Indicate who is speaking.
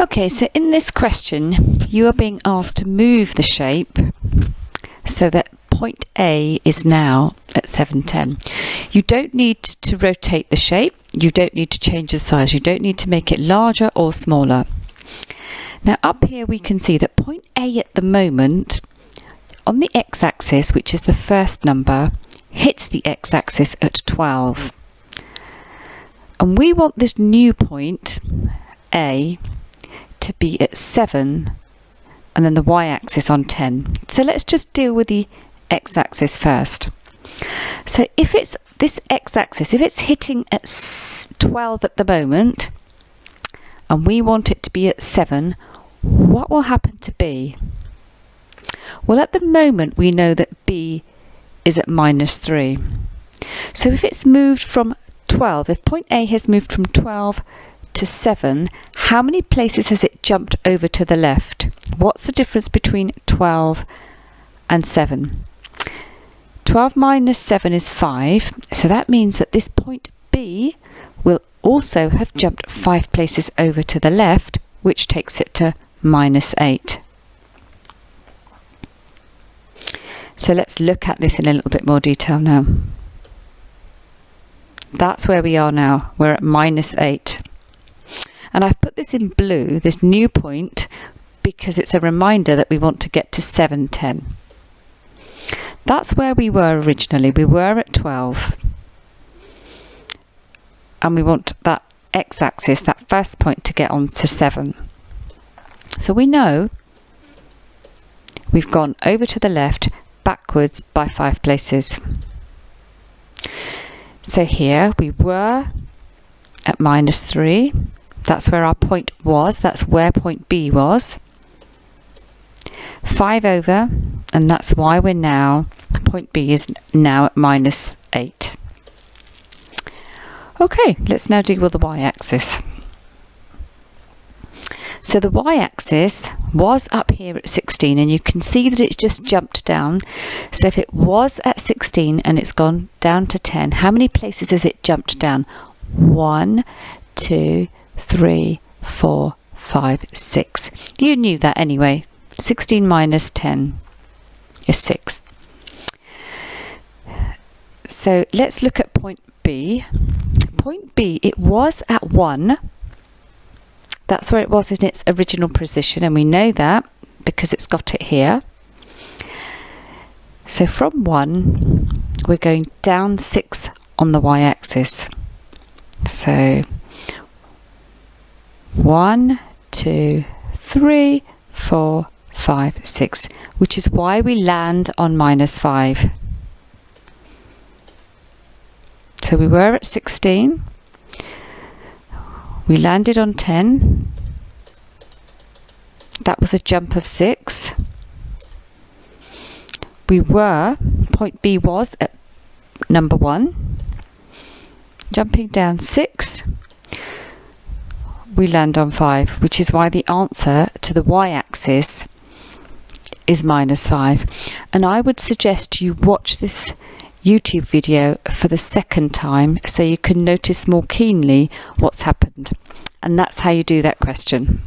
Speaker 1: Okay, so in this question, you are being asked to move the shape so that point A is now at 710. You don't need to rotate the shape, you don't need to change the size, you don't need to make it larger or smaller. Now up here we can see that point A at the moment, on the x-axis, which is the first number, hits the x-axis at 12. And we want this new point, A, to be at 7 and then the y-axis on 10. So let's just deal with the x-axis first. So if it's this x-axis, if it's hitting at 12 at the moment and we want it to be at 7, what will happen to B? Well, at the moment we know that B is at -3. So if it's moved from 12, if point A has moved from 12 to 7, how many places has it jumped over to the left? What's the difference between 12 and 7? 12 minus 7 is 5, so that means that this point B will also have jumped 5 places over to the left, which takes it to -8. So let's look at this in a little bit more detail now. That's where we are now. We're at -8. And I've put this in blue, this new point, because it's a reminder that we want to get to 710. That's where we were originally. We were at 12. And we want that x-axis, that first point, to get on to 7. So we know we've gone over to the left, backwards by 5 places. So here we were at -3. That's where our point was. That's where point B was. 5 over, and that's why we're now, point B is now at -8. Okay, let's now deal with the y-axis. So the y-axis was up here at 16, and you can see that it's just jumped down. So if it was at 16 and it's gone down to 10, how many places has it jumped down? 1, 2, 3, 4, 5, 6. You knew that anyway. 16 minus 10 is 6. So let's look at point B. Point B, it was at 1. That's where it was in its original position, and we know that because it's got it here. So from 1, we're going down 6 on the y-axis. So 1, 2, 3, 4, 5, 6, which is why we land on -5. So we were at 16. We landed on 10. That was a jump of 6. We were, point B was at number 1. Jumping down 6. We land on 5, which is why the answer to the y-axis is -5. And I would suggest you watch this YouTube video for the second time so you can notice more keenly what's happened. And that's how you do that question.